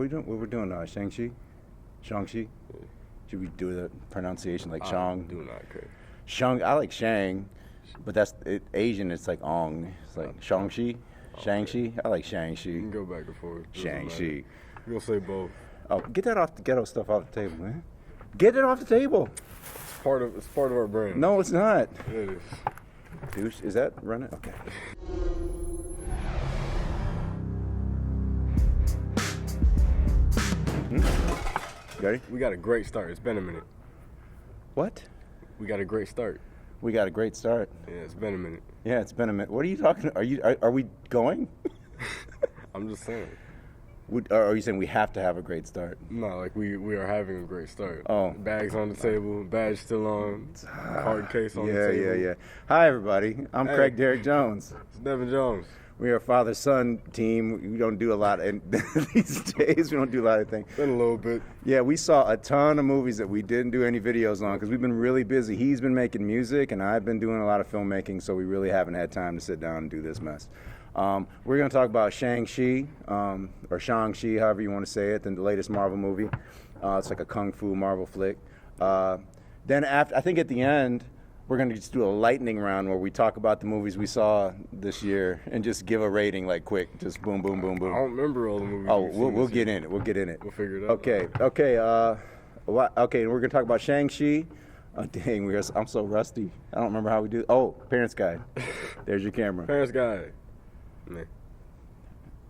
What are we doing? What we're doing? Shang-Chi? Shang-Chi? Yeah. Should we do the pronunciation like I Shang? do not care. Shang. I like Shang, but that's Asian. It's like Ong. It's like Shang-Chi. Shang-Chi. I like You Shang-Chi. can go back and forth. Shang-Chi. You'll say both. Oh, get that off the ghetto stuff off the table, man. Get it off the table. It's part of our brand. No, it's not. It is. Douche, is that running? Okay. You ready? We got a great start. It's been a minute. What? We got a great start. We got a great start. Yeah, it's been a minute. Yeah, it's been a minute. What are you talking? Are we going? I'm just saying. Or are you saying we have to have a great start? No, like we are having a great start. Oh. Bags on the table, badge still on, card case on the table. Yeah. Hi, everybody. I'm Hey. Craig Derek Jones. It's Devin Jones. We are a father-son team. We don't do a lot these days. We don't do a lot of things. Been a little bit. Yeah, we saw a ton of movies that we didn't do any videos on because we've been really busy. He's been making music, and I've been doing a lot of filmmaking, so we really haven't had time to sit down and do this mess. We're going to talk about Shang-Chi, or Shang-Chi, however you want to say it, the latest Marvel movie. It's like a kung fu Marvel flick. Then after, I think at the end, we're going to just do a lightning round where we talk about the movies we saw this year and just give a rating like quick, just boom, boom, boom, boom. I don't remember all the movies. Oh, we've seen we'll this get year. in it. We'll get in it. We'll figure it out. Okay. Okay, we're going to talk about Shang-Chi. Oh, dang, I'm so rusty. I don't remember how we do. Oh, Parents Guide. There's your camera. Parents Guide. Man.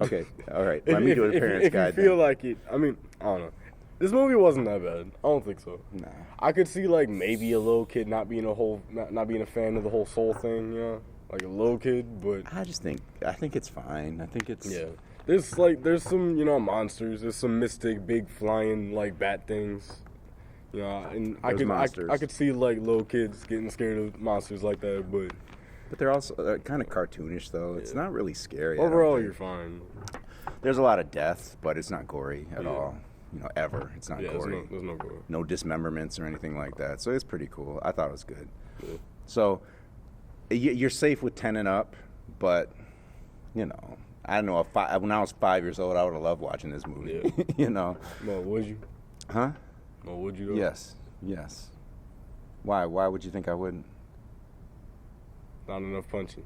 Okay, all right. Let me do the Parents Guide. If you feel like it, I mean, I don't know. This movie wasn't that bad. I don't think so. Nah. I could see like maybe a little kid not being a fan of the whole soul thing, you know, like a little kid. But I think it's fine. I think it's yeah, there's some monsters. There's some mystic big flying like bat things, you know, and I could see like little kids getting scared of monsters like that. But they're also kind of cartoonish though. It's not really scary. Overall, you're fine. There's a lot of death, but it's not gory at all. Ever. It's not gory. There's no gore. No dismemberments or anything like that. So it's pretty cool. I thought it was good. Yeah. So you're safe with 10 and up, but I don't know. When I was 5 years old, I would have loved watching this movie. Yeah. No, would you? Huh? No, would you? Though? Yes. Why? Why would you think I wouldn't? Not enough punching.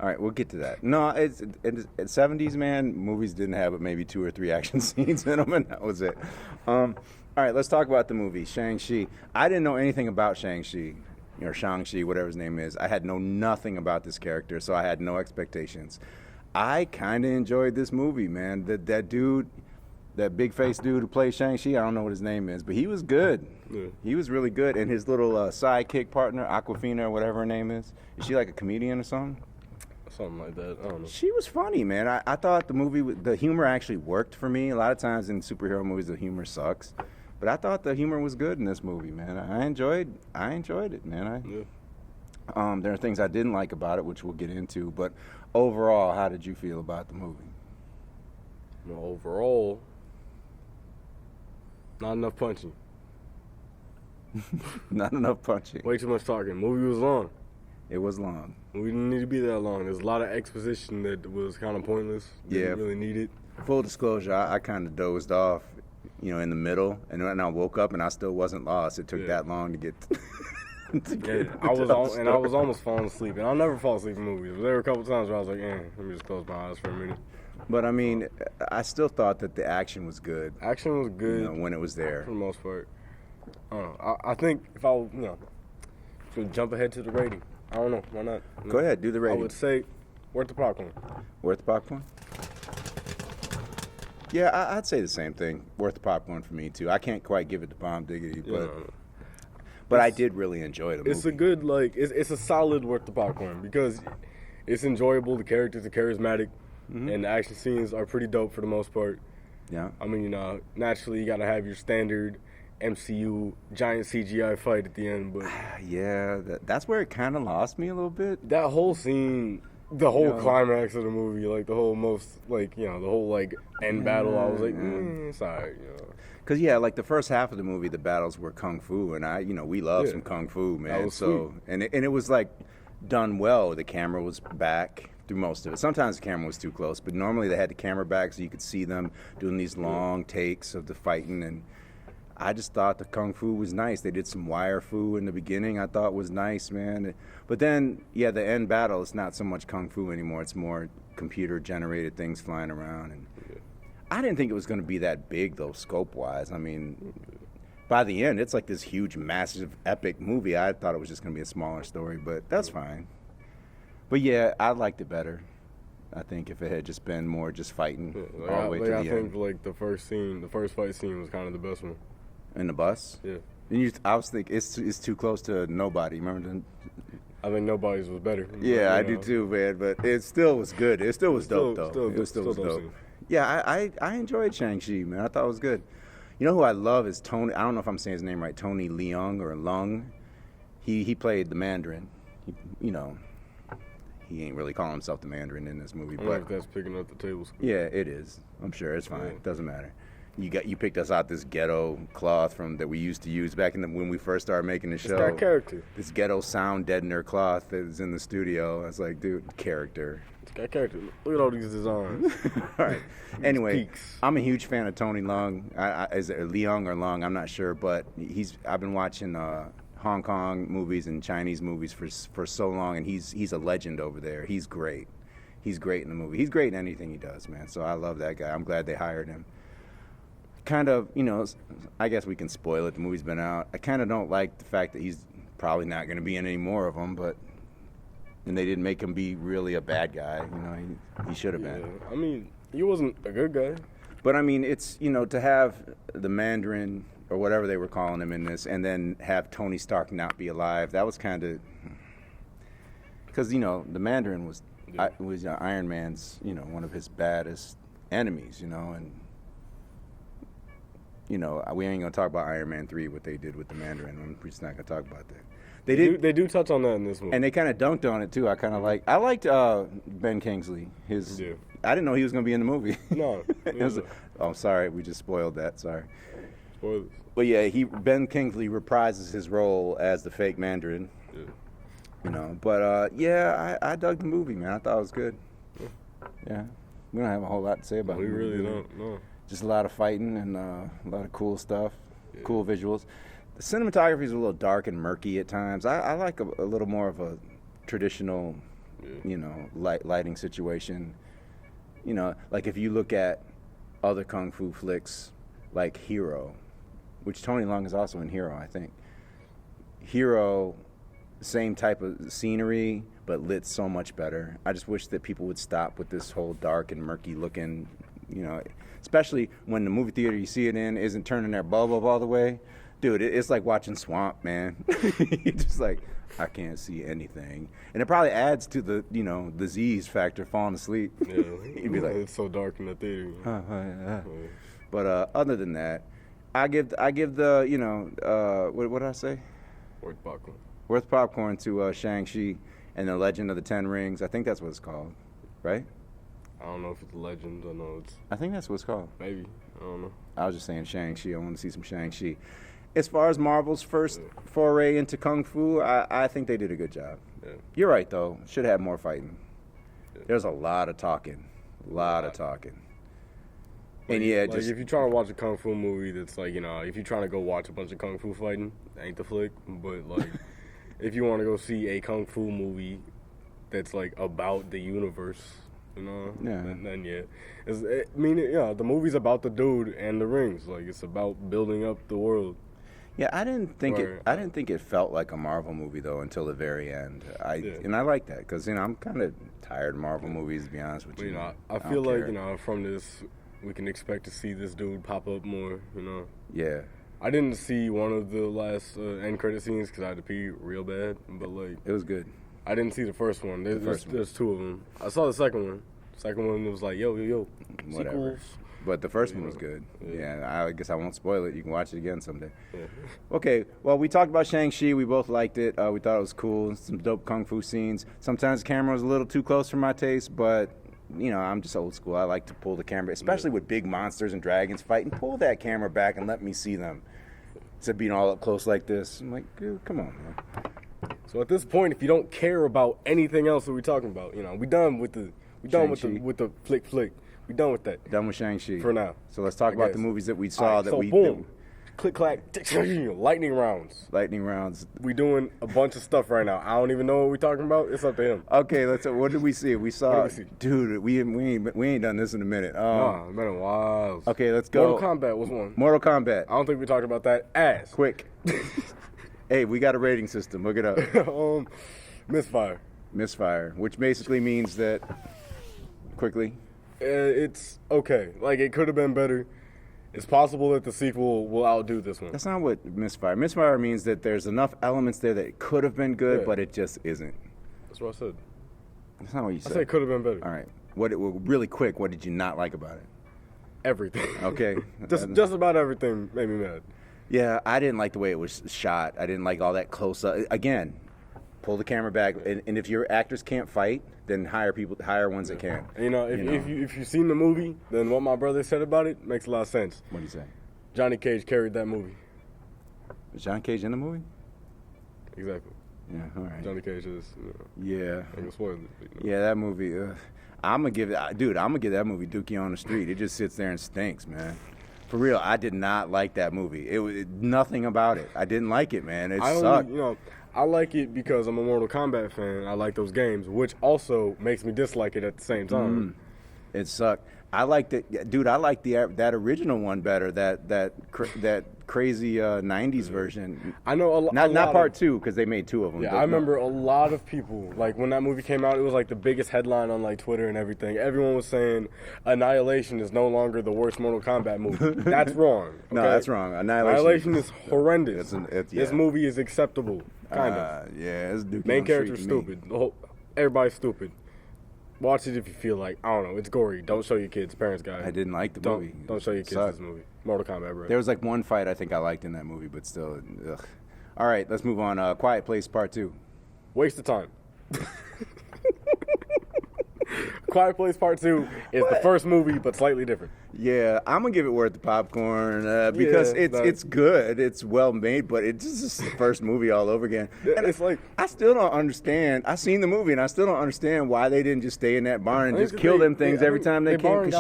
All right, we'll get to that. No, it's 70s, man. Movies didn't have but maybe 2 or 3 action scenes in them, and that was it. All right, let's talk about the movie, Shang-Chi. I didn't know anything about Shang-Chi, or Shang-Chi, whatever his name is. I had nothing about this character, so I had no expectations. I kind of enjoyed this movie, man. That dude, that big-faced dude who plays Shang-Chi, I don't know what his name is, but he was good. Yeah. He was really good, and his little sidekick partner, Aquafina, or whatever her name is she like a comedian or something? Something like that. I don't know. She was funny, man. I thought the movie, the humor actually worked for me. A lot of times in superhero movies, the humor sucks. But I thought the humor was good in this movie, man. I enjoyed it, man. There are things I didn't like about it, which we'll get into. But overall, how did you feel about the movie? Well, overall, not enough punching. Not enough punching. Way too much talking. Movie was long. It was long. We didn't need to be that long. There's a lot of exposition that was kind of pointless. Didn't really need it. Full disclosure, I kind of dozed off, in the middle, and then I woke up and I still wasn't lost. It took that long to get. I was almost falling asleep, and I'll never fall asleep in movies. But there were a couple times where I was like, let me just close my eyes for a minute. But I mean, I still thought that the action was good. Action was good when it was there, for the most part. I don't know. I think if I was, to jump ahead to the rating. I don't know. Why not? Go ahead, do the rating. I would say worth the popcorn. Worth the popcorn? Yeah, I'd say the same thing. Worth the popcorn for me, too. I can't quite give it the bomb diggity, but I did really enjoy the movie. It's a good, it's a solid worth the popcorn because it's enjoyable. The characters are charismatic, and the action scenes are pretty dope for the most part. Yeah. I mean, naturally, you got to have your standard MCU giant CGI fight at the end, but yeah, that's where it kind of lost me a little bit. That whole scene, the whole climax of the movie, the whole end battle, I was like, it's alright, Cause the first half of the movie, the battles were kung fu, and we love some kung fu, man. That was sweet. And it was done well. The camera was back. through most of it. Sometimes the camera was too close, but normally they had the camera back so you could see them doing these long takes of the fighting. And I just thought the kung fu was nice. They did some wire fu in the beginning. I thought was nice, man. But then, yeah, the end battle, it's not so much kung fu anymore. It's more computer-generated things flying around. And I didn't think it was going to be that big, though, scope-wise. I mean, by the end, it's like this huge, massive, epic movie. I thought it was just going to be a smaller story, but that's fine. But yeah, I liked it better. I think if it had just been more just fighting all the way to the end. I think like the first fight scene was kind of the best one. In the bus? Yeah. And I was thinking it's too close to Nobody. Remember? I think Nobody's was better. Yeah, I do too, man. But it still was good. It still was dope, though. It still was dope. Yeah, I enjoyed Shang-Chi, man. I thought it was good. You know who I love is Tony. I don't know if I'm saying his name right. Tony Leung or Lung. He played the Mandarin. He ain't really calling himself the Mandarin in this movie. I don't know if that's picking up the table script. Yeah, it is. I'm sure it's fine. It doesn't matter. You picked us out this ghetto cloth that we used to use back when we first started making the show. It's got character. This ghetto sound deadener cloth that is in the studio. I was like, dude, character. It's got character. Look at all these designs. All right. Anyway, I'm a huge fan of Tony Leung. Is it Leung or Lung? I'm not sure, but I've been watching Hong Kong movies and Chinese movies for so long, and he's a legend over there. He's great. He's great in the movie. He's great in anything he does, man. So I love that guy. I'm glad they hired him. Kind of, I guess we can spoil it. The movie's been out. I kind of don't like the fact that he's probably not going to be in any more of them, and they didn't make him be really a bad guy. He should have been. I mean, he wasn't a good guy. But I mean, it's, to have the Mandarin or whatever they were calling him in this, and then have Tony Stark not be alive, that was kind of, because, the Mandarin was Iron Man's, one of his baddest enemies, and we ain't gonna talk about Iron Man 3, what they did with the Mandarin. We're just not gonna talk about that. They do touch on that in this one, and they kind of dunked on it too. I liked Ben Kingsley. I didn't know he was gonna be in the movie. No. Oh, sorry, we just spoiled that. Sorry. Spoilers. But yeah, Ben Kingsley reprises his role as the fake Mandarin. Yeah. But I dug the movie, man. I thought it was good. Yeah. We don't have a whole lot to say about it. We really don't. No. Just a lot of fighting and a lot of cool stuff, cool visuals. The cinematography is a little dark and murky at times. I like a little more of a traditional, lighting situation. Like if you look at other kung fu flicks, like Hero, which Tony Leung is also in Hero, I think. Hero, same type of scenery, but lit so much better. I just wish that people would stop with this whole dark and murky looking, especially when the movie theater you see it in isn't turning their bulb up all the way. Dude, it's like watching Swamp, man. You're just like, I can't see anything. And it probably adds to the, the Z's factor, falling asleep. Yeah, you'd be like, it's so dark in the theater. But other than that, I give the, what did I say? Worth popcorn. Worth popcorn to Shang-Chi and the Legend of the Ten Rings. I think that's what it's called, right? I don't know if it's Legend. I think that's what it's called. Maybe. I don't know. I was just saying Shang-Chi. I want to see some Shang-Chi. As far as Marvel's first foray into Kung Fu, I think they did a good job. Yeah. You're right, though. Should have more fighting. Yeah. There's a lot of talking. And if you're trying to watch a Kung Fu movie that's like, if you're trying to go watch a bunch of Kung Fu fighting, that ain't the flick. But, like, if you want to go see a Kung Fu movie that's, like, about the universe, then yeah. The movie's about the dude and the rings. Like, it's about building up the world. Yeah, I didn't think it felt like a Marvel movie though until the very end. And I like that because I'm kind of tired of Marvel movies, to be honest with you. I feel like from this we can expect to see this dude pop up more. Yeah. I didn't see one of the last end credit scenes because I had to pee real bad, but like it was good. I didn't see the first one. There's two of them. I saw the second one. Second one was like yo. Whatever. Sequels. But the first one was good. Yeah, I guess I won't spoil it. You can watch it again someday. Yeah. Okay, well, we talked about Shang-Chi. We both liked it. We thought it was cool. Some dope kung fu scenes. Sometimes the camera was a little too close for my taste, but, I'm just old school. I like to pull the camera, especially with big monsters and dragons fighting. Pull that camera back and let me see them. Instead of being all up close like this. I'm like, dude, come on, man. So at this point, if you don't care about anything else that we're talking about, we done with the flick. We done with that. Done with Shang-Chi. For now. So let's talk about the movies that we saw boom. Click, clack, lightning rounds. Lightning rounds. We doing a bunch of stuff right now. I don't even know what we're talking about. It's up to him. Okay, what did we see? We saw, dude, we ain't done this in a minute. It's been a while. Okay, let's go. Mortal Kombat was one. Mortal Kombat. I don't think we talked about that. Ass. Quick. Hey, we got a rating system. Look it up. Misfire. Misfire, which basically means that, quickly. It's okay. Like, it could have been better. It's possible that the sequel will outdo this one. That's not what misfire. Misfire means that there's enough elements there that it could have been good, but it just isn't. That's what I said. That's not what you said. I said it could have been better. All right. Really quick, what did you not like about it? Everything. Okay. just about everything made me mad. Yeah, I didn't like the way it was shot. I didn't like all that close up. Again, pull the camera back, and if your actors can't fight, then hire ones that can. If you've seen the movie, then what my brother said about it makes a lot of sense. What did he say? Johnny Cage carried that movie. Was Johnny Cage in the movie? Exactly. Yeah, all right. Johnny Cage is. Yeah. I can spoil it. Yeah, that movie. I'm gonna give that movie Dookie on the Street. It just sits there and stinks, man. For real, I did not like that movie. It was nothing about it. I didn't like it, man. It sucked. I like it because I'm a Mortal Kombat fan. I like those games, which also makes me dislike it at the same time. It sucked. I liked it, dude. I liked that original one better. That crazy '90s version. I know not part two, because they made two of them. Yeah, I remember a lot of people, like, when that movie came out, it was like the biggest headline on like Twitter and everything. Everyone was saying Annihilation is no longer the worst Mortal Kombat movie. That's wrong. Okay? No, that's wrong. Annihilation is horrendous. It's This movie is acceptable, kind of. Yeah, it's Dookie Main on the character's Street to me. stupid. Everybody's stupid. Watch it if you feel like, I don't know, it's gory. Don't show your kids. Parents guide. I didn't like the movie. Don't show your kids this movie. Mortal Kombat, bro. There was like one fight I think I liked in that movie, but still, ugh. All right, let's move on. Quiet Place Part 2. Waste of time. Quiet Place Part 2 is the first movie, but slightly different. Yeah, I'm gonna give it worth the popcorn because it's good, it's well made, but it's just the first movie all over again. And it's like, I still don't understand. I seen the movie and I still don't understand why they didn't just stay in that barn and just kill them things every time they came.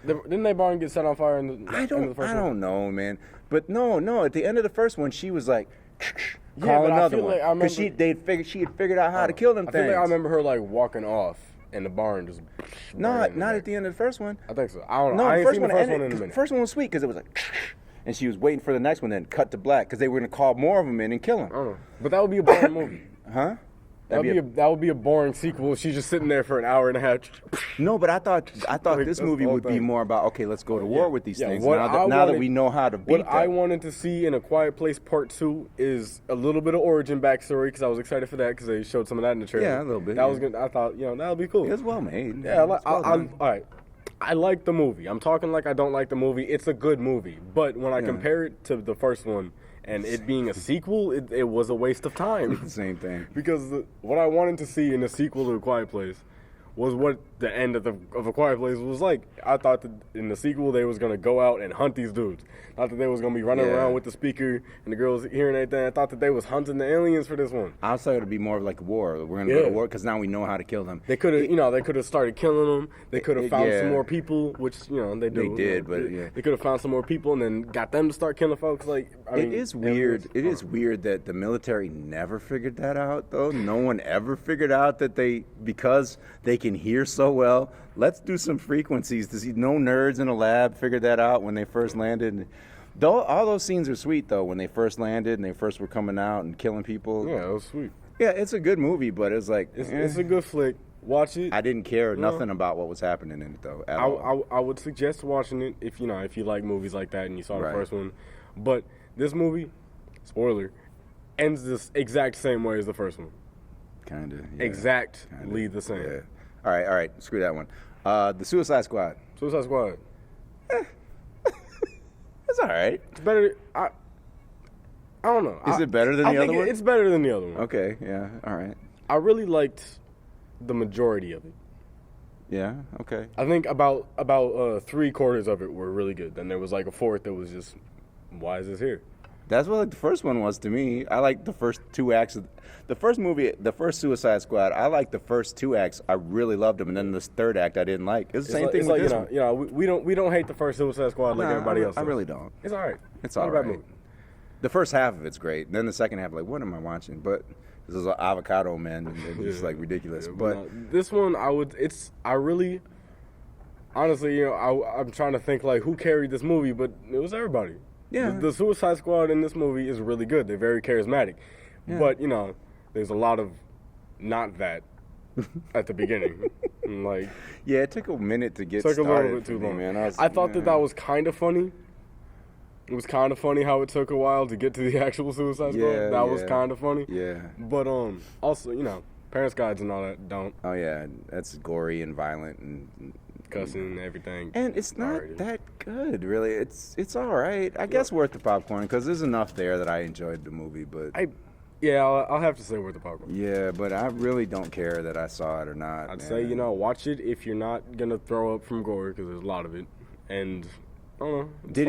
Didn't they barn get set on fire in the first one? I don't know, man. But no. At the end of the first one, she was like, call another one, because she had figured out how to kill them things. I feel like I remember her like walking off. In the barn, just not at the end of the first one. I think so. I don't know. No, I the ain't first seen one, the first one in a minute. The first one was sweet because it was like, and she was waiting for the next one, then cut to black because they were gonna call more of them in and kill them. I don't know, but that would be a boring movie, huh? That would be a boring sequel. She's just sitting there for an hour and a half. No, but I thought like, this movie would be more about, okay, let's go to war with these things. Now that we know how to beat them. What I wanted to see in A Quiet Place Part 2 is a little bit of origin backstory, because I was excited for that because they showed some of that in the trailer. Yeah, a little bit. That was good. I thought, that would be cool. It's well made. Yeah, all right. I like the movie. I'm talking like I don't like the movie. It's a good movie, but when I compare it to the first one, and it being a sequel, it was a waste of time. Same thing. Because what I wanted to see in the sequel to A Quiet Place was what the end of A Quiet Place was like. I thought that in the sequel they was going to go out and hunt these dudes. Not that they was going to be running around with the speaker and the girls hearing everything. I thought that they was hunting the aliens for this one. I thought it would be more of like a war. We're going to go to war because now we know how to kill them. They could have started killing them. They could have found some more people, which, they do. They did, but They could have found some more people and then got them to start killing folks. Like, it is weird. It is weird that the military never figured that out, though. No one ever figured out that because they can hear so well, let's do some frequencies to see. No nerds in a lab figured that out when they first landed. All those scenes are sweet, though, when they first landed and they first were coming out and killing people. Yeah, it was sweet. Yeah, it's a good movie, but it's like... It's a good flick. Watch it. I didn't care nothing about what was happening in it, though, at all. I would suggest watching it if you like movies like that and you saw the first one. But this movie, spoiler, ends this exact same way as the first one. Kind of, yeah. Exactly the same. Yeah. All right. Screw that one. The Suicide Squad. Suicide Squad. It's all right. It's better. I don't know. Is it better than the other one? It's better than the other one. Okay, yeah, all right. I really liked the majority of it. Yeah, okay. I think about 3/4 of it were really good. Then there was like a fourth that was just, why is this here? That's what like, the first one was to me. I like the first 2 acts. The first movie, the first Suicide Squad, I liked the first 2 acts. I really loved them, and then this third act I didn't like. It's the same thing with this one. We don't hate the first Suicide Squad like everybody else does. I really don't. It's all right. It's all right. The first half of it's great. Then the second half, like, what am I watching? But this is Avocado Man, and it's like ridiculous. But no, this one, honestly, I'm trying to think like who carried this movie, but it was everybody. Yeah. The Suicide Squad in this movie is really good. They're very charismatic. Yeah. But, there's a lot of not that at the beginning. Like, yeah, it took a minute to get started. It took a little bit too long. Man. I thought that was kind of funny. It was kind of funny how it took a while to get to the actual Suicide Squad. Yeah, that was kind of funny. Yeah. But also, parents' guides and all that don't. Oh, yeah. That's gory and violent and cussing and everything. And it's not that good, really. It's all right. I guess worth the popcorn because there's enough there that I enjoyed the movie. But I'll have to say worth the popcorn. Yeah, but I really don't care that I saw it or not. I'd say watch it if you're not gonna throw up from gore because there's a lot of it, and I don't know. It's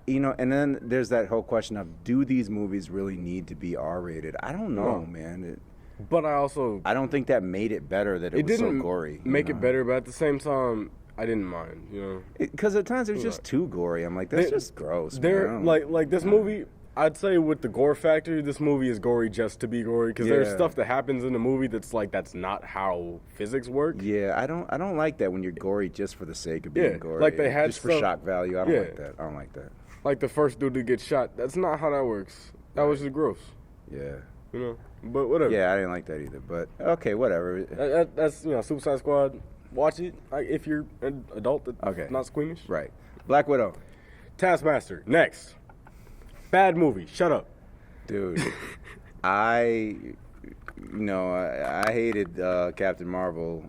funny. And then there's that whole question of do these movies really need to be R-rated? I don't know, man. But I don't think that made it better that it was so gory. Make it better, but at the same time, I didn't mind, Because at times it was just too gory. I'm like, that's just gross. They're like this movie. I'd say with the gore factor, this movie is gory just to be gory because there's stuff that happens in the movie that's not how physics work. Yeah, I don't like that when you're gory just for the sake of being gory. Like they had just for shock value. I don't like that. I don't like that. Like the first dude to get shot. That's not how that works. That was just gross. Yeah. But whatever. Yeah, I didn't like that either. But okay, whatever. That's Suicide Squad. Watch it if you're an adult that's not squeamish. Right. Black Widow. Taskmaster. Next. Bad movie. Shut up. Dude. I hated Captain Marvel.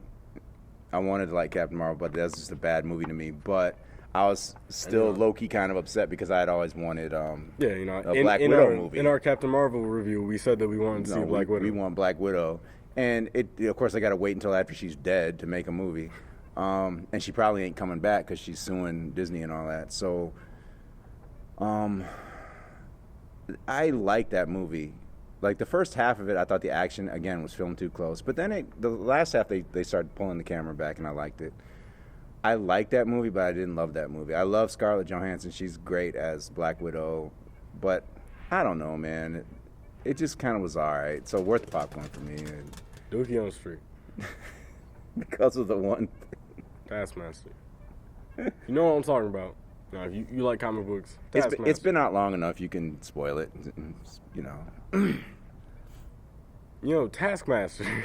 I wanted to like Captain Marvel, but that's just a bad movie to me. But I was still low-key kind of upset because I had always wanted a Black Widow movie. In our Captain Marvel review, we said that we wanted to see Black Widow. We want Black Widow. And, of course, I got to wait until after she's dead to make a movie. And she probably ain't coming back because she's suing Disney and all that. So I like that movie. Like, the first half of it, I thought the action, again, was filmed too close. But then the last half, they started pulling the camera back, and I liked it. I like that movie, but I didn't love that movie. I love Scarlett Johansson. She's great as Black Widow. But I don't know, man. It just kind of was all right. So worth the popcorn for me. Dookie on the street. Because of the one thing. Taskmaster. You know what I'm talking about. If you like comic books, it's been out long enough. You can spoil it, Taskmaster.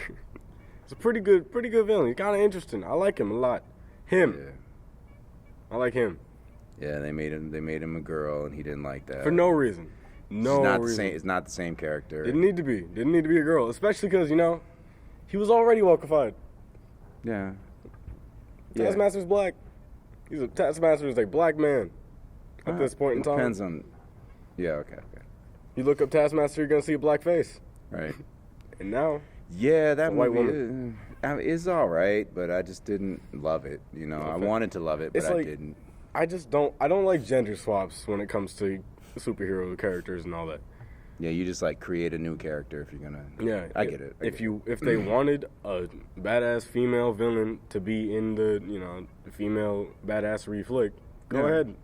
It's a pretty good villain. He's kind of interesting. I like him a lot. Yeah. I like him. Yeah, they made him a girl, and he didn't like that for no reason. It's not the same character. Didn't need to be a girl, especially because he was already welkified. Yeah. Taskmaster's black. Taskmaster is a black man at this point in time. Depends on. Yeah. Okay. You look up Taskmaster, you're gonna see a black face. Right. And now. Yeah, that movie is all right, but I just didn't love it. I wanted to love it, but I didn't. I don't like gender swaps when it comes to superhero characters and all that. Yeah, you just create a new character if you're gonna. Yeah, I get it. If they wanted a badass female villain to be in the the female badassery flick, go ahead.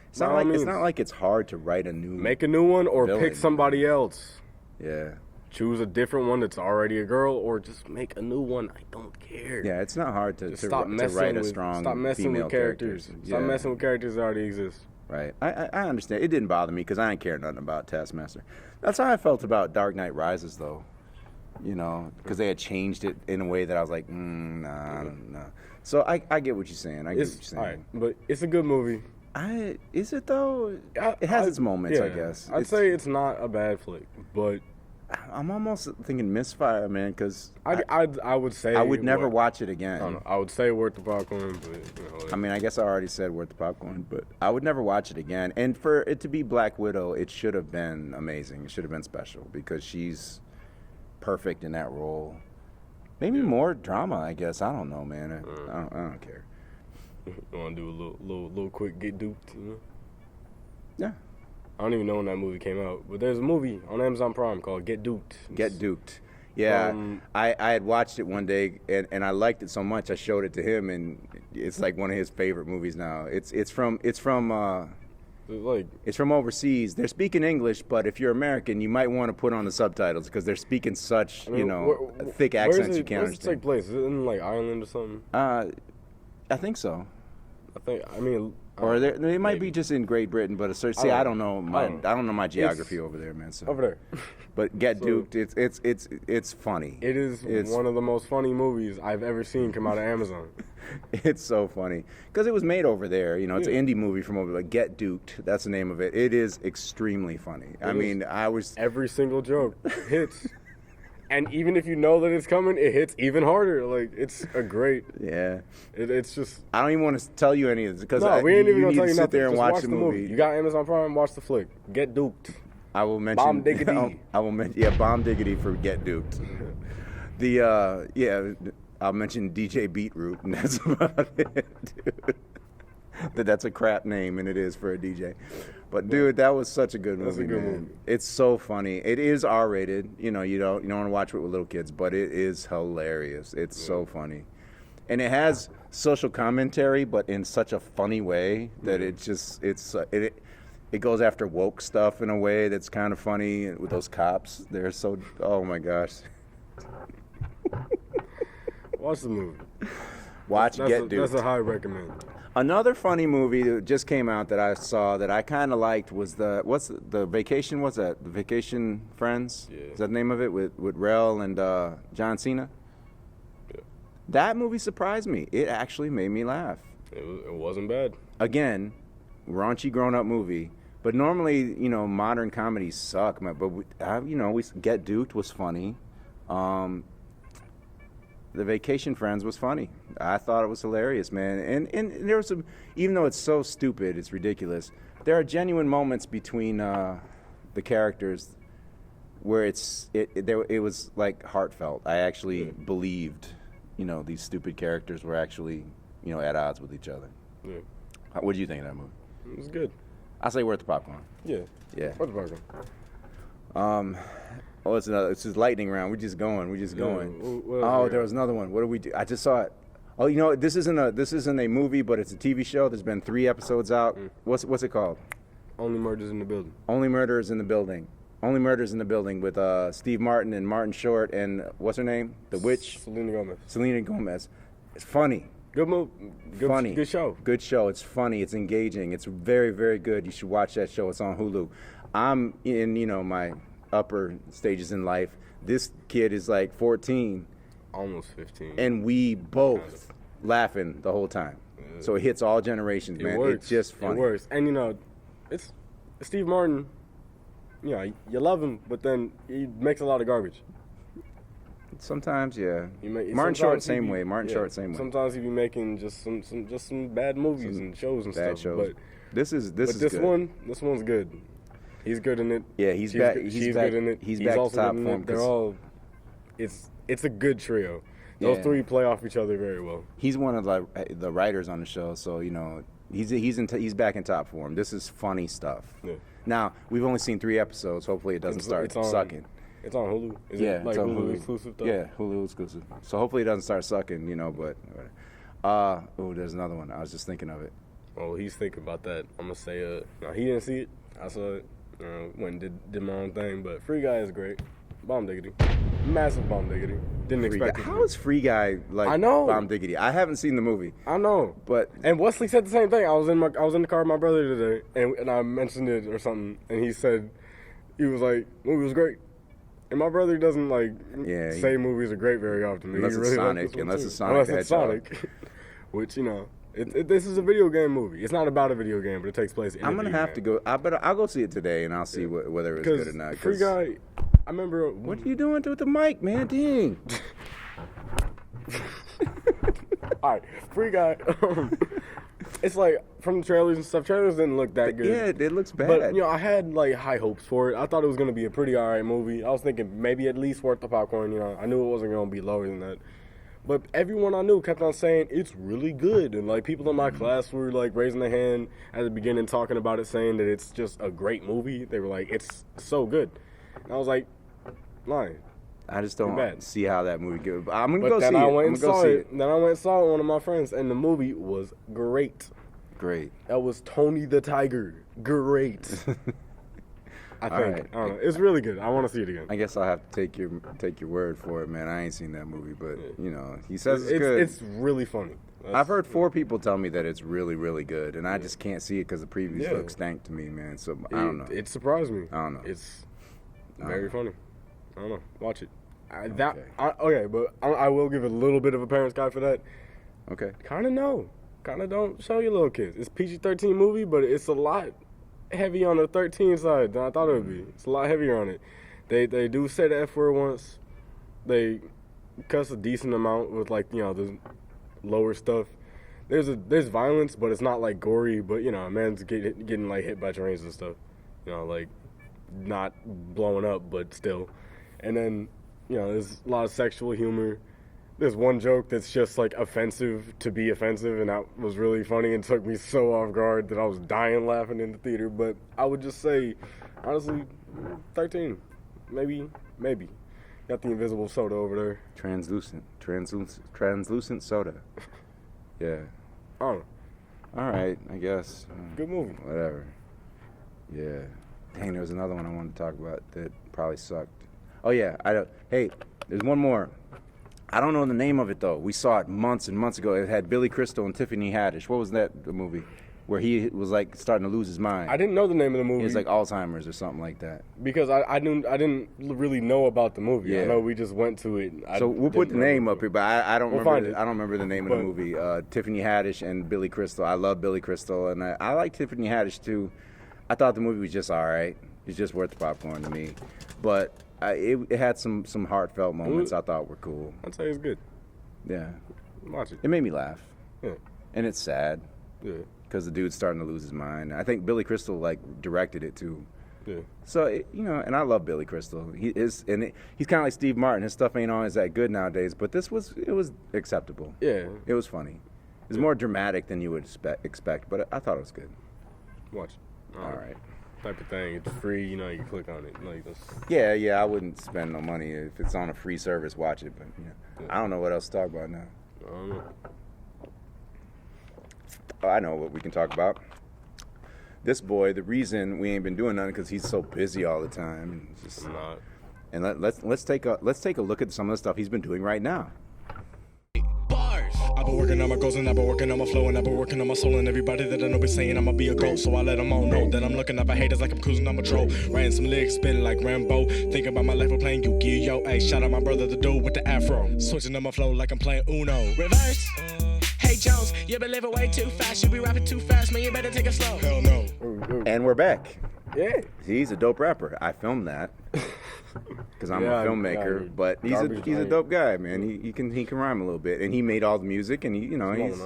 It's not like it's hard to write make a new one or pick somebody else. Yeah. Choose a different one that's already a girl, or just make a new one. I don't care. Yeah, it's not hard to write a strong female characters. Stop messing with characters that already exist. Right. I understand. It didn't bother me because I didn't care nothing about Taskmaster. That's how I felt about Dark Knight Rises, though. Because they had changed it in a way that I was like, nah. So I get what you're saying. All right, but it's a good movie. Is it, though? It has its moments, I guess. I'd say it's not a bad flick, but... I'm almost thinking Misfire, man, because I would say I would never watch it again. I would say worth the popcorn, but I guess I already said worth the popcorn, but I would never watch it again. And for it to be Black Widow, it should have been amazing. It should have been special because she's perfect in that role. Maybe more drama, I guess. I don't know, man. I don't care. You want to do a little quick get duped, Yeah. I don't even know when that movie came out, but there's a movie on Amazon Prime called Get Duped. Get Duped. Yeah, I had watched it one day, and I liked it so much I showed it to him, and it's like one of his favorite movies now. It's from overseas. They're speaking English, but if you're American, you might want to put on the subtitles because they're speaking such thick accents you can't understand. Where does it take place? Is it in like Ireland or something? I think so. Or they might be just in Great Britain, but I don't know my geography over there, man. So. Over there. But Get Duped, it's funny. It's one of the most funny movies I've ever seen come out of Amazon. It's so funny because it was made over there. You know, it's an indie movie from over there. Get Duped, that's the name of it. It is extremely funny. Every single joke hits. And even if you know that it's coming, it hits even harder. Like, it's a great... Yeah. It's just... I don't even want to tell you any of this because we ain't even going to tell you nothing. Sit there and just watch the movie. You got Amazon Prime, watch the flick. Get Duped. I will mention... Bomb Diggity. I will mention... Bomb Diggity for Get Duped. I'll mention DJ Beetroot, and that's about it, dude. That's a crap name, and it is for a DJ. But dude, that was such a good movie, man. It's so funny. It is R-rated. You don't want to watch it with little kids, but it is hilarious. It's so funny, and it has social commentary, but in such a funny way that it goes after woke stuff in a way that's kind of funny with those cops. They're so oh my gosh. Watch the movie. Get Duped. That's a high recommend. Another funny movie that just came out that I saw that I kind of liked was the Vacation? What's that? The Vacation Friends? Yeah. Is that the name of it with Rel and John Cena? Yeah. That movie surprised me. It actually made me laugh. It wasn't bad. Again, raunchy grown-up movie, but normally modern comedies suck. But we Get Duped was funny. The Vacation Friends was funny. I thought it was hilarious, man. And there was some, even though it's so stupid, it's ridiculous. There are genuine moments between the characters where it was like heartfelt. I actually believed, these stupid characters were actually, at odds with each other. Yeah. What did you think of that movie? It was good. I say worth the popcorn. Yeah. Yeah. Worth the popcorn. It's his lightning round. We're just going. There was another one. What do we do? I just saw it. Oh, this isn't a movie, but it's a TV show. There's been 3 episodes out. What's it called? Only Murders in the Building. Only Murders in the Building. Only Murders in the Building with Steve Martin and Martin Short and what's her name? The witch. Selena Gomez. It's funny. Good move. Funny. Good show. Good show. It's funny. It's engaging. It's very, very good. You should watch that show. It's on Hulu. I'm in my upper stages in life. This kid is like 14. Almost 15. And we both laughing the whole time. So it hits all generations, man. It's just funny. It works. And it's Steve Martin. You love him, but then he makes a lot of garbage. Sometimes, yeah. Martin Short, same way. Sometimes he be making just some bad movies and shows and bad stuff. Shows. But this one's good. He's good in it. Yeah, he's back. She's good in it. He's back to top form. They're all. It's a good trio. Those 3 play off each other very well. He's one of the writers on the show, so he's back in top form. This is funny stuff. Yeah. Now we've only seen 3 episodes. Hopefully it doesn't start sucking. It's on Hulu. Is it like Hulu exclusive though? Yeah, Hulu exclusive. So hopefully it doesn't start sucking, but. There's another one. I was just thinking of it. Oh, he's thinking about that. I'm gonna say, no, he didn't see it. I saw it. Went and did my own thing, but Free Guy is great. Bomb diggity. Massive bomb diggity. Didn't expect it. How is Free Guy like bomb diggity? I haven't seen the movie. I know. And Wesley said the same thing. I was in the car with my brother today, and I mentioned it or something, and he was like, movie was great. And my brother doesn't say movies are great very often. Unless it's Sonic. Which, this is a video game movie. It's not about a video game, but it takes place in I'm going to have to go. I'll go see it today, and I'll see whether it's good or not. Free Guy, I remember... What are you doing with the mic, man? Dang. All right, Free Guy... It's like, from the trailers and stuff, trailers didn't look that good. Yeah, it looks bad. But, I had, high hopes for it. I thought it was going to be a pretty all right movie. I was thinking maybe at least worth the popcorn, I knew it wasn't going to be lower than that. But everyone I knew kept on saying it's really good, and like people in my class were like raising their hand at the beginning, talking about it, saying that it's just a great movie. They were like, it's so good, and I was like, lying. I just don't see how that movie goes. I'm gonna But go then see I it. went I'm and gonna go saw see it. it. Then I went and saw it with one of my friends, and the movie was great. Great. That was Tony the Tiger. Great. I think. Right. I don't know. It's really good. I want to see it again. I guess I'll have to take your word for it, man. I ain't seen that movie, but you know, he says it's good. It's really funny. I've heard 4 people tell me that it's really, really good, and I just can't see it because the previews look stank to me, man. So I don't know. It surprised me. I don't know. It's very funny. I don't know. Watch it. Okay. But I will give it a little bit of a parent's guide for that. Okay. Kind of no. Kind of don't show your little kids. It's PG-13 movie, but it's a lot heavy on the 13 side than I thought it would be. It's a lot heavier on it. They do say the F word once. They cuss a decent amount with like, you know, the lower stuff. There's violence, but it's not like gory, but you know, a man's getting like hit by trains and stuff. You know, like not blowing up, but still. And then, you know, there's a lot of sexual humor. There's one joke that's just like offensive to be offensive, and that was really funny and took me so off guard that I was dying laughing in the theater. But I would just say, honestly, 13, maybe. Got the invisible soda over there. Translucent soda. Yeah. Oh, All right, I guess. good movie. Whatever. Yeah. Dang, there was another one I wanted to talk about that probably sucked. Oh yeah, hey, there's one more. I don't know the name of it though. We saw it months and months ago. It had Billy Crystal and Tiffany Haddish. What was that the movie? Where he was like starting to lose his mind. I didn't know the name of the movie. It was like Alzheimer's or something like that. Because I didn't really know about the movie. Yeah. I know we just went to it. So we'll put the name up here, but I don't remember. find it. I don't remember the name of the movie. Tiffany Haddish and Billy Crystal. I love Billy Crystal, and I like Tiffany Haddish too. I thought the movie was just all right. It's just worth the popcorn to me, but it had some heartfelt moments I thought were cool. I'd say it's good. Yeah, Watch it. it made me laugh, Yeah. and it's sad Yeah. because the dude's starting to lose his mind. I think Billy Crystal like directed it too. Yeah. So you know, and I love Billy Crystal. He's kind of like Steve Martin. His stuff ain't always that good nowadays, but it was acceptable. Yeah. It was funny. It was more dramatic than you would expect, but I thought it was good. Watch it. All right. Type of thing. It's free. You know, you click on it. Like that's, Yeah. I wouldn't spend no money if it's on a free service. Watch it, but I don't know what else to talk about now. I don't know. Oh, I know what we can talk about. This boy, the reason we ain't been doing nothing because he's so busy all the time. I'm not. And let's take a look at some of the stuff he's been doing right now. I've been working on my goals and I've been working on my flow and I've been working on my soul, and everybody that I know be saying I'ma be a ghost, so I let them all know that I'm looking up at haters like I'm cruising on a troll. Writing some lyrics, spinning like Rambo. Think about my life, I'm playing Yu-Gi-Oh! Hey, shout out my brother, the dude with the afro. Switching up my flow like I'm playing Uno. Reverse. Hey Jones, you been living way too fast. You be rapping too fast, man. You better take it slow. Hell no. And we're back. Yeah. He's a dope rapper. I filmed that because I'm a filmmaker, but he's a dope guy, man. He can rhyme a little bit, and he made all the music, and he's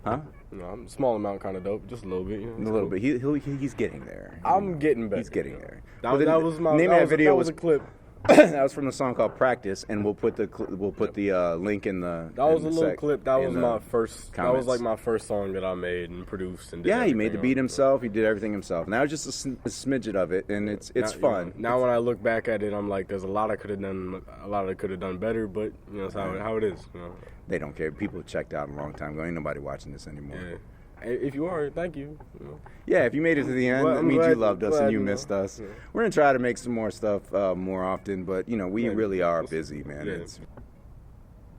huh? No, I'm small amount kind of dope, just a little bit. You know, A little bit. He's getting there. I'm getting better. He's getting there. That was name of that video was a clip. that was from the song called "Practice," and we'll put the link in the. That was a little clip. That was my first. Comments. That was like my first song that I made and produced and did. Yeah, he made the everything beat on. himself. He did everything himself. Now it's just a smidget of it, and it's fun. Now when I look back at it, I'm like, there's a lot I could have done. A lot I could have done better, but you know, that's how it is. You know? They don't care. People checked out a long time ago. Ain't nobody watching this anymore. Yeah. If you are, thank you. You know. Yeah, if you made it to the end, Well, that I'm means glad- you loved us and glad you you know. missed us. Yeah. We're gonna try to make some more stuff more often, but you know we Maybe. really are We'll see. busy, man. Yeah. It's,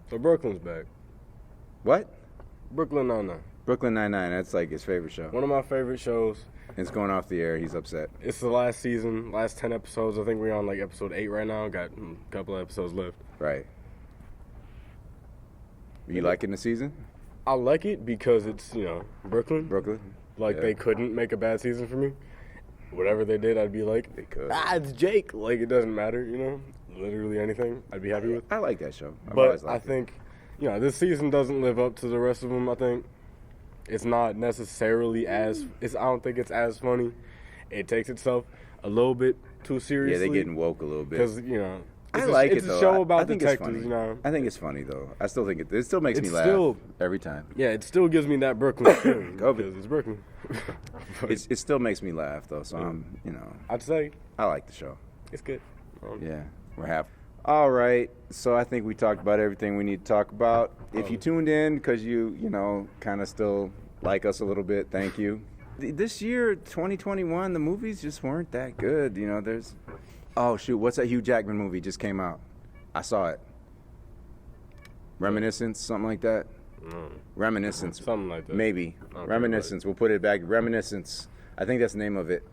So Brooklyn's back. what? Brooklyn Nine-Nine. Brooklyn Nine-Nine. That's like his favorite show. One of my favorite shows. It's going off the air. He's upset. It's the last season, last 10 episodes. I think we're on like episode 8 right now. Got a couple of episodes left. Right. You liking the season? I like it because it's, you know, Brooklyn. Brooklyn? Like, Yeah. they couldn't make a bad season for me. Whatever they did, I'd be like, They could. it's Jake. Like, it doesn't matter, you know? Literally anything, I'd be happy with. I like that show. I've But always I liked it. think, you know, this season doesn't live up to the rest of them, I think. It's not necessarily I don't think it's as funny. It takes itself a little bit too seriously. Yeah, they're getting woke a little bit. Because, you know, I like it It's though. a show about I think it's detectives, funny. you know. I think it's funny though. I still think it still makes me It's laugh still- every time. Yeah, it still gives me that Brooklyn feeling Go because it's Brooklyn. But It still makes me laugh though. So I'm, I'd say I like the show. it's good. Yeah, we're happy. All right, so I think we talked about everything we need to talk about. If you tuned in because you kind of still like us a little bit, thank you. This year, 2021, the movies just weren't that good. There's, oh shoot, what's that Hugh Jackman movie just came out? I saw it. Reminiscence, something like that. Reminiscence, Something like that. maybe. Okay, Reminiscence. We'll put it back. Reminiscence. I think that's the name of it.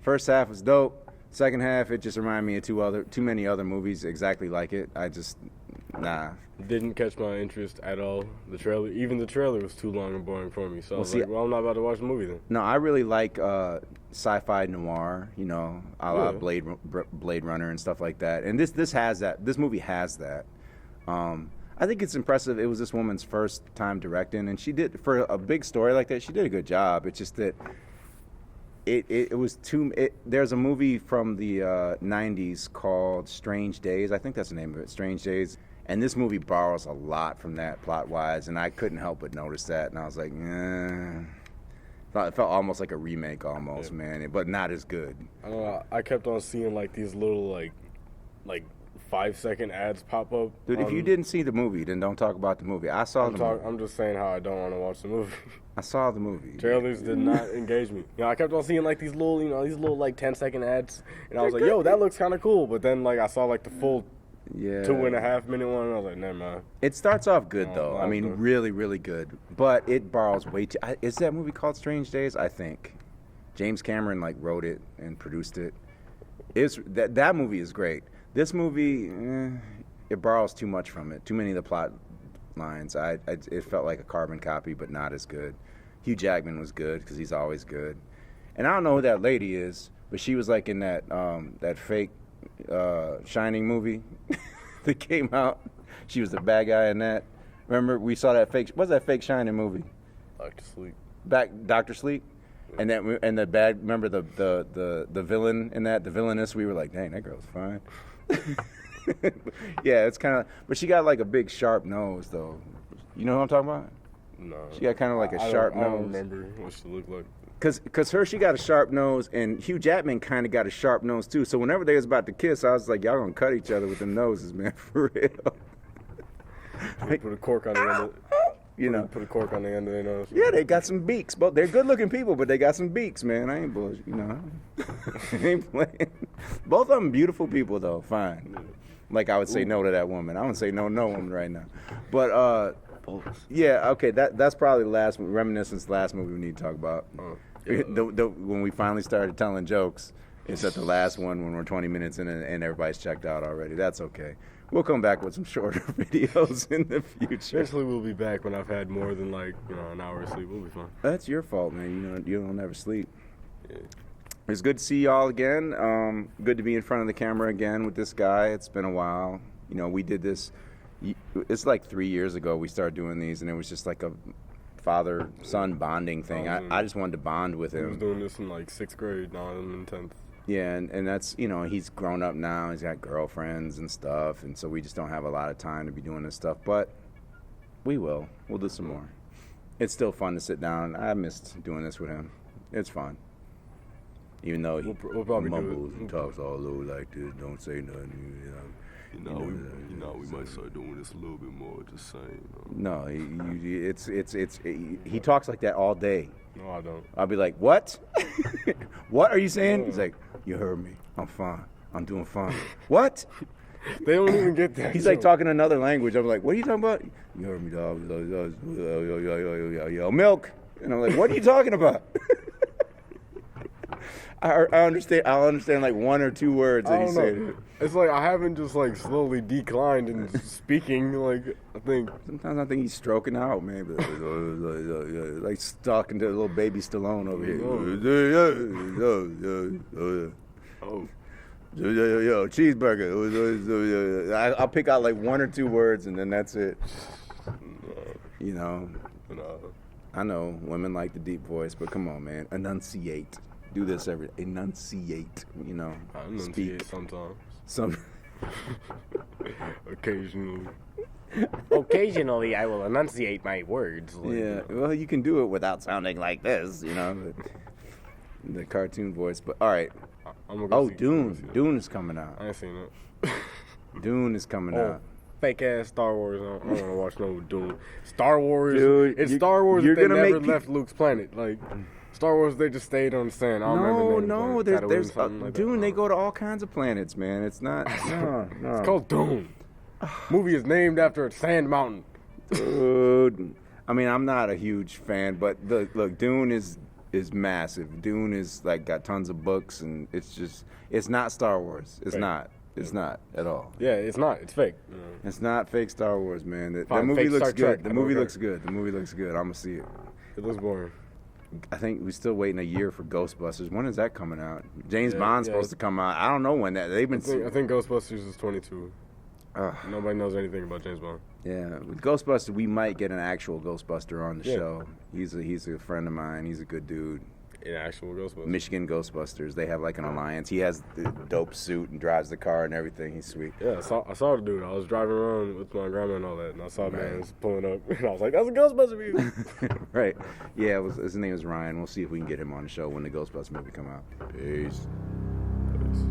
First half was dope. Second half, it just reminded me of too many other movies exactly like it. Nah. Didn't catch my interest at all. Even the trailer was too long and boring for me. So I was see, like, well, I'm not about to watch the movie then. No, I really like sci-fi noir, a la Yeah. Blade Runner and stuff like that. And this has that. This movie has that. I think it's impressive. It was this woman's first time directing, and she did, for a big story like that, she did a good job. It's just that it was too. There's a movie from the 90s called Strange Days. I think that's the name of it, Strange Days. And this movie borrows a lot from that plot-wise, and I couldn't help but notice that. And I was like, it felt almost like a remake, almost, man, but not as good. I don't know. I kept on seeing like these little like 5-second ads pop up. Dude, if you didn't see the movie, then don't talk about the movie. I saw the movie. I'm just saying how I don't want to watch the movie. I saw the movie. Trailers did not engage me. I kept on seeing like these little like 10-second ads, and I was like, yo, that looks kind of cool. But then like I saw like the full 2.5 minute one, and I was like, never mind. It starts off good though. I mean, good. really, really good. But it borrows way too. Is that movie called Strange Days? I think James Cameron like wrote it and produced it. That movie is great. This movie, it borrows too much from it. Too many of the plot lines. It felt like a carbon copy, but not as good. Hugh Jackman was good because he's always good. And I don't know who that lady is, but she was like in that fake Shining movie that came out. She was the bad guy in that. Remember, we saw that fake. What's that fake Shining movie? Dr. Sleep. And the bad. Remember the villain in that, the villainess. We were like, dang, that girl's fine. Yeah, it's kind of. But she got like a big sharp nose, though. You know what I'm talking about? No. She got kind of like a sharp nose. I don't remember what she looked like. Cause she got a sharp nose, and Hugh Jackman kind of got a sharp nose too. So whenever they was about to kiss, I was like, y'all gonna cut each other with them noses, man, for real. Put a cork on the end of, Put a cork on the end of their nose. Yeah, they got some beaks. But they're good-looking people, but they got some beaks, man. I ain't bullshit, I ain't playing. Both of them beautiful people, though. Fine. Like I would say no to that woman. I wouldn't say no woman right now. But yeah, okay. That's probably the last Reminiscence, last movie we need to talk about. When we finally started telling jokes, it's at the last one when we're 20 minutes in and everybody's checked out already. That's okay. We'll come back with some shorter videos in the future. Eventually, we'll be back when I've had more than an hour of sleep. We'll be fine. That's your fault, man. You don't ever sleep. Yeah. It's good to see y'all again. Good to be in front of the camera again with this guy. It's been a while. We did this. It's like 3 years ago we started doing these, and it was just like a father-son bonding thing. I just wanted to bond with him. I was doing this in like 6th grade. Now I'm in 10th. Yeah, and that's, he's grown up now. He's got girlfriends and stuff, and so we just don't have a lot of time to be doing this stuff. But we will. We'll do some more. It's still fun to sit down. I missed doing this with him. It's fun. Even though he we'll probably mumbles and talks all low like this, don't say nothing. We might start doing this a little bit more. Just saying. No, he talks like that all day. No, I don't. I'll be like, what? What are you saying? He's like, you heard me. I'm fine. I'm doing fine. What? They don't even get that. He's like talking another language. I'm like, what are you talking about? You heard me, dog. Yo, milk. And I'm like, what are you talking about? I understand. I'll understand like 1 or 2 words that he said. It's like I haven't just like slowly declined in speaking. Like I think sometimes I think he's stroking out, man. Like talking to a little baby Stallone over here. Oh, yo, cheeseburger. I'll pick out like 1 or 2 words, and then that's it. No. I know women like the deep voice, but come on, man, enunciate. Do this enunciate, I enunciate speak. sometimes. Occasionally. Occasionally, I will enunciate my words. Like, Yeah, well, you can do it without sounding like this, you know, the cartoon voice. But all right. I'm gonna go Oh, see, Dune. Dune is coming out. I ain't seen it. Dune is coming out. Fake ass Star Wars. I don't want to watch no Dune. Star Wars. Dude, It's Star Wars. you're They gonna never make left Luke's planet. Like Star Wars, they just stayed on the sand. I don't remember the name No, of the planet. there's Tatooine, something like that. Dune. They go to all kinds of planets, man. It's not. No. It's called Dune. Movie is named after a sand mountain. Dude. I mean, I'm not a huge fan, but look, Dune is massive. Dune is like got tons of books, and it's not Star Wars. It's Right. not. It's not at all. Yeah, it's not. It's fake. It's not fake Star Wars, man. That Fine, movie fake looks Star good. Trek. The I don't movie care. looks good. The movie looks good. I'm gonna see it. It looks boring. I think we're still waiting a year for Ghostbusters. When is that coming out? James Yeah, Bond's yeah. supposed to come out. I don't know when that. They've been. I think Ghostbusters is 22. Ugh. Nobody knows anything about James Bond. Yeah, with Ghostbusters, we might get an actual Ghostbuster on the Yeah. show. He's a friend of mine. He's a good dude. In actual Ghostbusters. Michigan Ghostbusters. They have like an alliance. He has the dope suit and drives the car and everything. He's sweet. Yeah, I saw the dude. I was driving around with my grandma and all that, and I saw the Right. man was pulling up, and I was like, "That's a Ghostbuster movie." Right. Yeah, his name is Ryan. We'll see if we can get him on the show when the Ghostbusters movie come out. Peace. Peace.